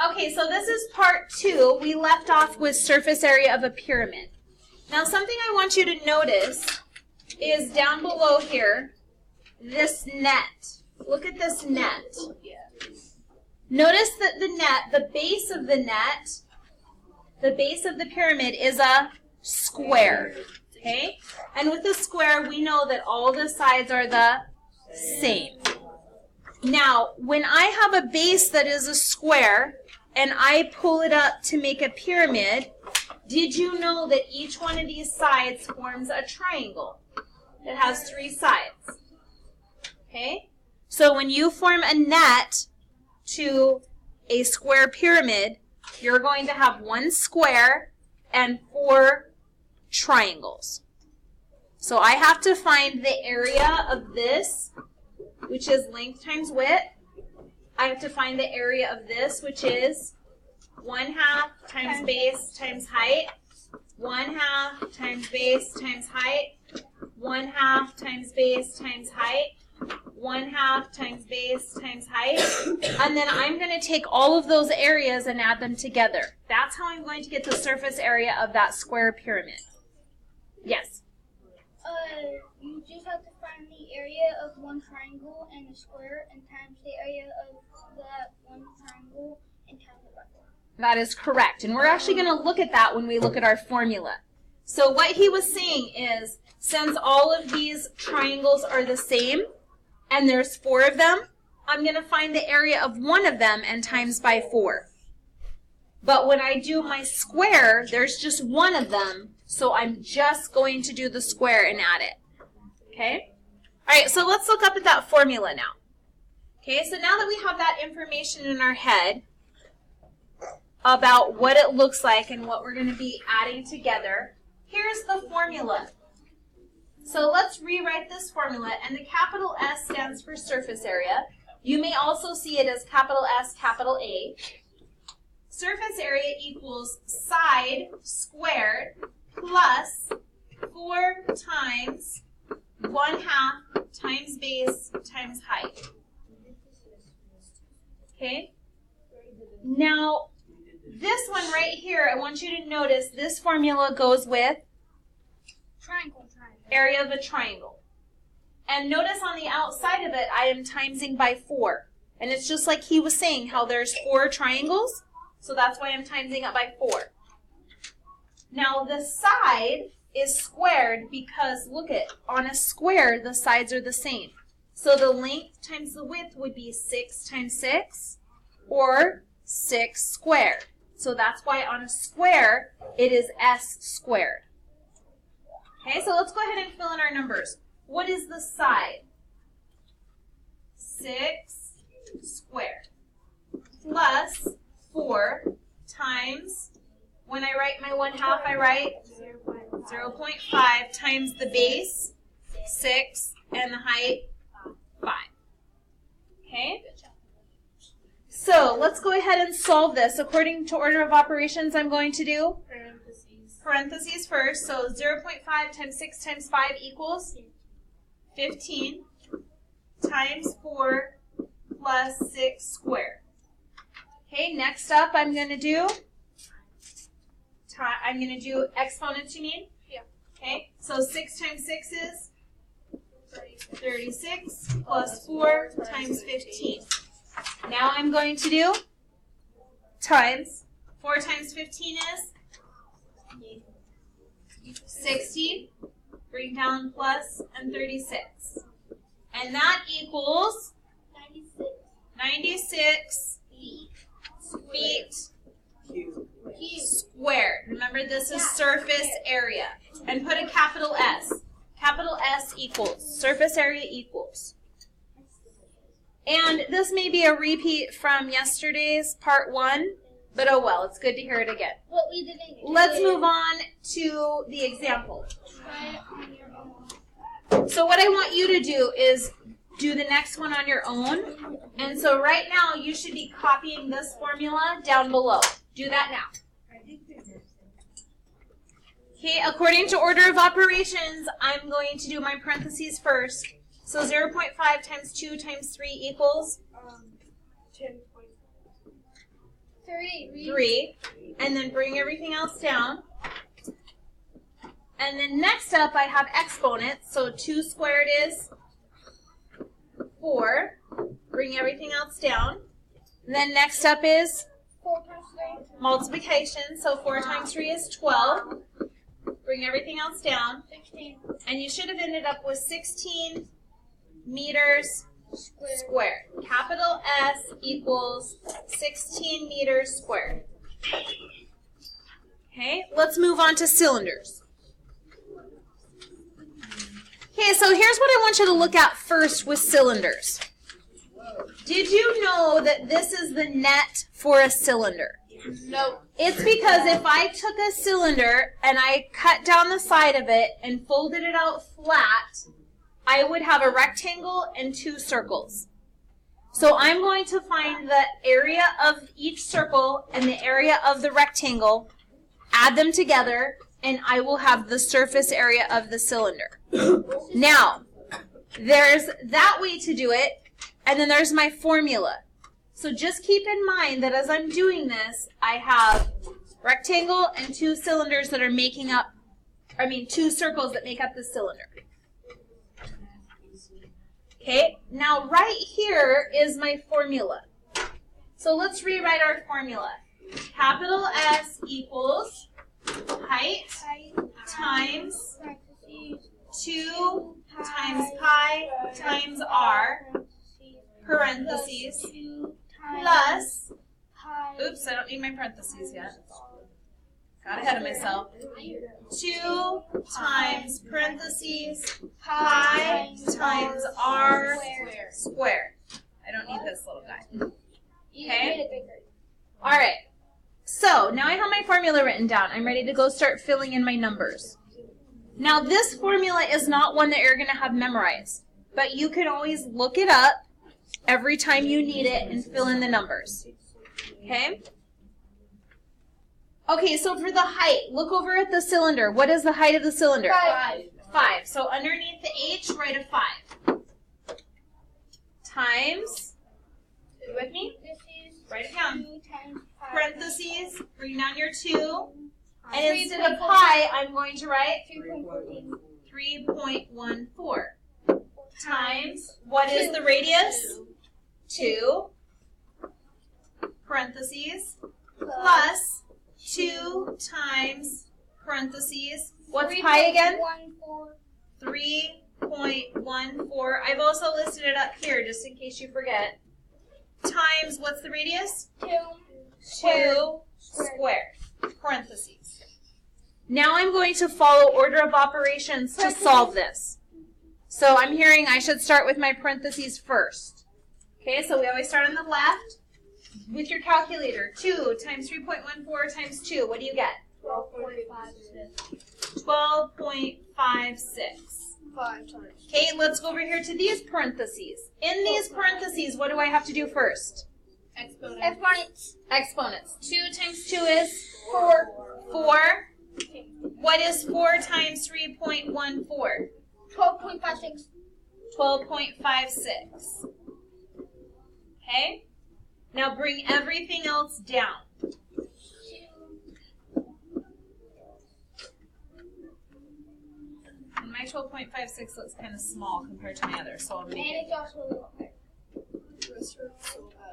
Okay, so this is part 2. We left off with surface area of a pyramid. Now something I want you to notice is down below here, this net. Look at this net. Notice that the net, the base of the net, the base of the pyramid is a square. Okay? And with a square, we know that all the sides are the same. Now, when I have a base that is a square, and I pull it up to make a pyramid, did you know that each one of these sides forms a triangle? It has 3 sides. Okay? So when you form a net to a square pyramid, you're going to have 1 square and 4 triangles. So I have to find the area of this, which is length times width. I have to find the area of this, which is 1/2 times base times height. 1/2 times base times height. 1/2 times base times height. 1/2 times base times height. And then I'm going to take all of those areas and add them together. That's how I'm going to get the surface area of that square pyramid. Yes? You just have to find the area of one triangle and a square and times the area of that one triangle and times it by 4. That is correct. And we're actually going to look at that when we look at our formula. So what he was saying is, since all of these triangles are the same, and there's 4 of them, I'm going to find the area of one of them and times by 4. But when I do my square, there's just one of them, so I'm just going to do the square and add it. Okay? All right, so let's look up at that formula now. Okay, so now that we have that information in our head about what it looks like and what we're going to be adding together, here's the formula. So let's rewrite this formula, and the capital S stands for surface area. You may also see it as capital S, capital A. Surface area equals side squared plus 4 times 1/2 times base times height. Okay? Now, this one right here, I want you to notice this formula goes with Triangle. area of a triangle. And notice on the outside of it, I am timesing by 4. And it's just like he was saying, how there's 4 triangles. So that's why I'm timesing it by 4. Now the side is squared because, look at, on a square, the sides are the same. So the length times the width would be 6 times 6, or 6 squared. So that's why on a square, it is S squared. Okay, so let's go ahead and fill in our numbers. What is the side? 6 squared plus 4 times, when I write my 1/2, I write 0.5 times the base, 6, and the height, 5. Okay? So let's go ahead and solve this. According to order of operations, I'm going to do parentheses first. So 0.5 times 6 times 5 equals 15 times 4 plus 6 squared. Okay, next up I'm going to do exponents, you mean? Yeah. Okay, so 6 times 6 is 36 plus 4 times 15. Now I'm going to do times. 4 times 15 is 60. Bring down plus and 36. And that equals 96 feet squared. Remember, this is surface area. And put a capital S. Capital S equals, surface area equals. And this may be a repeat from yesterday's part 1, but oh well, it's good to hear it again. What we didn't do. Let's move on to the example. Try it on your own. So what I want you to do is do the next one on your own. And so right now, you should be copying this formula down below. Do that now. Okay, according to order of operations, I'm going to do my parentheses first. So 0.5 times 2 times 3 equals? 10.5. 3. And then bring everything else down. And then next up, I have exponents. So 2 squared is 4. Bring everything else down. And then next up is 4 times 3. multiplication. So 4 times 3 is 12. Bring everything else down. 16. And you should have ended up with 16 meters squared. Capital S equals 16 meters squared. Okay, let's move on to cylinders. Okay, so here's what I want you to look at first with cylinders. Did you know that this is the net for a cylinder? No. It's because if I took a cylinder and I cut down the side of it and folded it out flat, I would have a rectangle and 2 circles. So I'm going to find the area of each circle and the area of the rectangle, add them together, and I will have the surface area of the cylinder. Now, there's that way to do it, and then there's my formula. So just keep in mind that as I'm doing this, I have rectangle and 2 cylinders that are making up, 2 circles that make up the cylinder. Okay, now right here is my formula. So let's rewrite our formula. Capital S equals height times 2 times pi times r, parentheses, plus, oops, I don't need my parentheses yet. Got ahead of myself. 2 times parentheses pi times r squared. I don't need this little guy. Okay? All right. So now I have my formula written down. I'm ready to go start filling in my numbers. Now this formula is not one that you're going to have memorized, but you can always look it up every time you need it and fill in the numbers. Okay? Okay, so for the height, look over at the cylinder. What is the height of the cylinder? 5. So underneath the H, write a 5. Times, you with me? Write it down. Parentheses, bring down your 2. And instead of pi, I'm going to write 3.14. Times, what is the radius? 2. Parentheses, plus 2 times, parentheses, what's pi again? 3.14. I've also listed it up here just in case you forget. Times, what's the radius? 2 squared, parentheses. Now I'm going to follow order of operations to solve this. So I'm hearing I should start with my parentheses first. Okay, so we always start on the left. With your calculator, 2 times 3.14 times 2, what do you get? 12.56. 12.56. 5 times. Okay, let's go over here to these parentheses. In these parentheses, what do I have to do first? Exponents. Exponents. 2 times 2 is 4. 4. What is 4 times 3.14? 12.56. 12.56. Okay? Now bring everything else down. And my 12.56 looks kind of small compared to my other, so I'll make it. And it's also a little bit.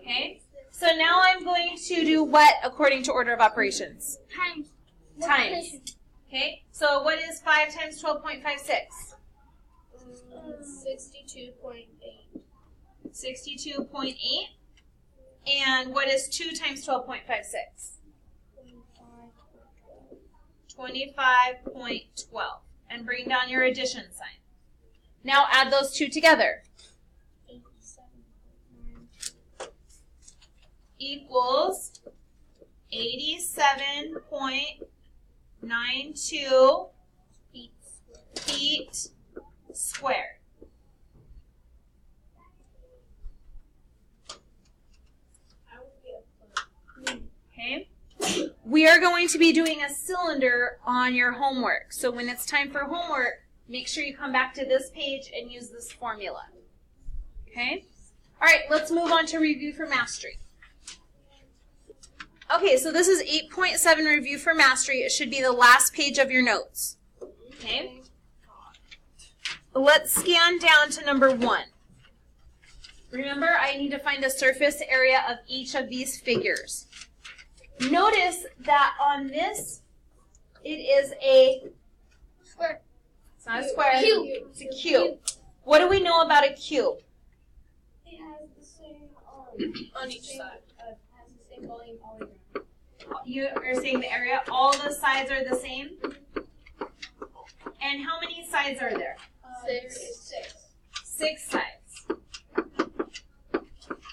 Okay? So now I'm going to do what according to order of operations? Times. Times. Okay? So what is 5 times 12.56? 62.8. 62.8. And what is 2 times 12.56? 25.12. And bring down your addition sign. Now add those two together. 87.92. Equals 87.92 feet squared. Okay? We are going to be doing a cylinder on your homework. So when it's time for homework, make sure you come back to this page and use this formula. Okay? All right, let's move on to review for mastery. Okay, so this is 8.7 review for mastery. It should be the last page of your notes. Okay? Let's scan down to number 1. Remember, I need to find the surface area of each of these figures. Notice that on this, it is a Square. It's not a square. Cube. It's a cube. What do we know about a cube? It has the same On each side. has the same volume all the way around. You are saying the area, all the sides are the same? And how many sides are there? There is 6. 6 sides.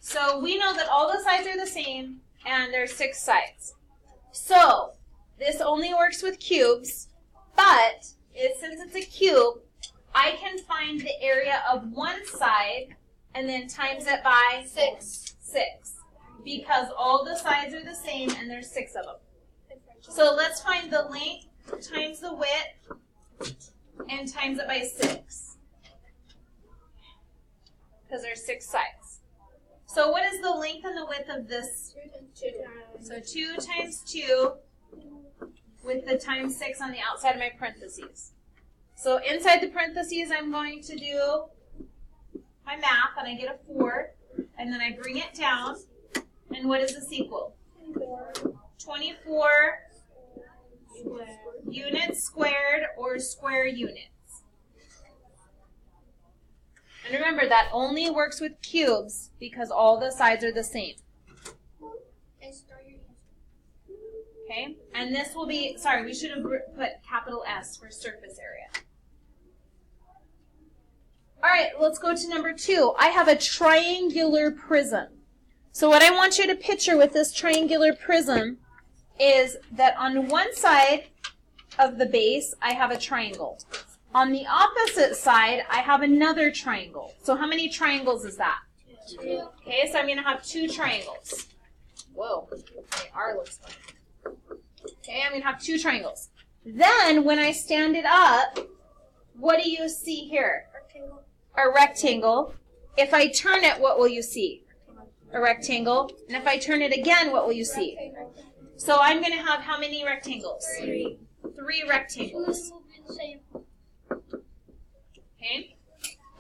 So we know that all the sides are the same and there's 6 sides. So this only works with cubes, but since it's a cube, I can find the area of one side and then times it by 6. Because all the sides are the same and there's 6 of them. So let's find the length times the width and times it by 6. Because there's 6 sides. So what is the length and the width of this? 2 times. So 2 times 2 with the times 6 on the outside of my parentheses. So inside the parentheses, I'm going to do my math, and I get a 4, and then I bring it down, and what does this equal? 24 units squared, or square units. And remember, that only works with cubes because all the sides are the same. And start your answer. Okay? And this will be, sorry, we should have put capital S for surface area. All right, let's go to number 2. I have a triangular prism. So what I want you to picture with this triangular prism is that on one side of the base, I have a triangle. On the opposite side, I have another triangle. So how many triangles is that? 2. Okay, so I'm going to have 2 triangles. Whoa, my R looks funny. Okay, I'm going to have 2 triangles. Then, when I stand it up, what do you see here? Rectangle. A rectangle. If I turn it, what will you see? A rectangle. And if I turn it again, what will you see? Rectangle. So I'm going to have how many rectangles? 3. 3 Two rectangles. will be the same. Okay.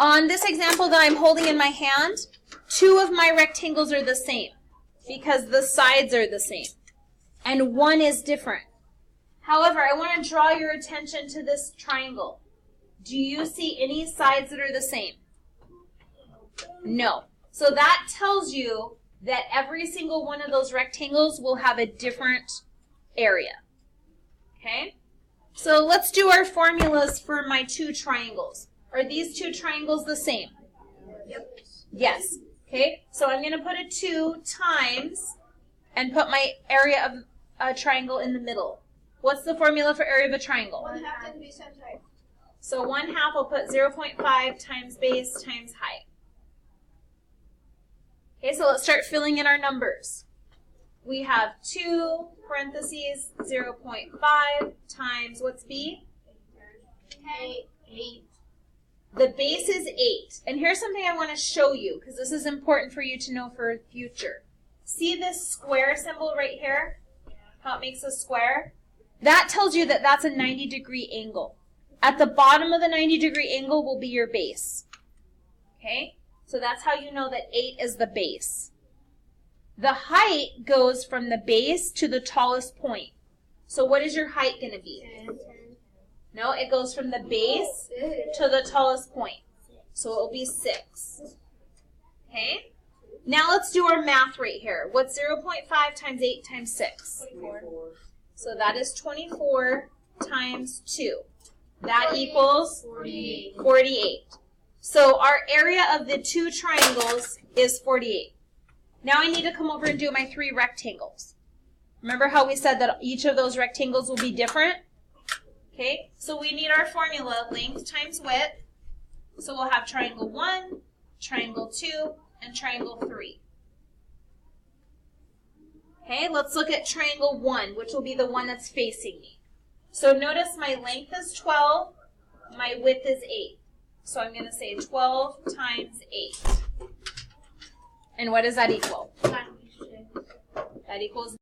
On this example that I'm holding in my hand, 2 of my rectangles are the same because the sides are the same. And 1 is different. However, I want to draw your attention to this triangle. Do you see any sides that are the same? No. So that tells you that every single one of those rectangles will have a different area. Okay? So let's do our formulas for my 2 triangles. Are these 2 triangles the same? Yep. Yes. Okay, so I'm going to put a 2 times and put my area of a triangle in the middle. What's the formula for area of a triangle? 1/2 can be same side. So 1/2, I'll put 0.5 times base times height. Okay, so let's start filling in our numbers. We have 2 parentheses 0.5 times, what's B? 8. The base is 8. And here's something I want to show you, because this is important for you to know for the future. See this square symbol right here? How it makes a square? That tells you that that's a 90-degree angle. At the bottom of the 90-degree angle will be your base. Okay? So that's how you know that 8 is the base. The height goes from the base to the tallest point. So what is your height going to be? 10. No, it goes from the base to the tallest point. So it will be 6. Okay? Now let's do our math right here. What's 0.5 times 8 times 6? 24. So that is 24 times 2. That equals 48. 48. So our area of the 2 triangles is 48. Now I need to come over and do my 3 rectangles. Remember how we said that each of those rectangles will be different? Okay, so we need our formula, length times width. So we'll have triangle 1, triangle 2, and triangle 3. Okay, let's look at triangle 1, which will be the one that's facing me. So notice my length is 12, my width is 8. So I'm going to say 12 times 8. And what does that equal? That equals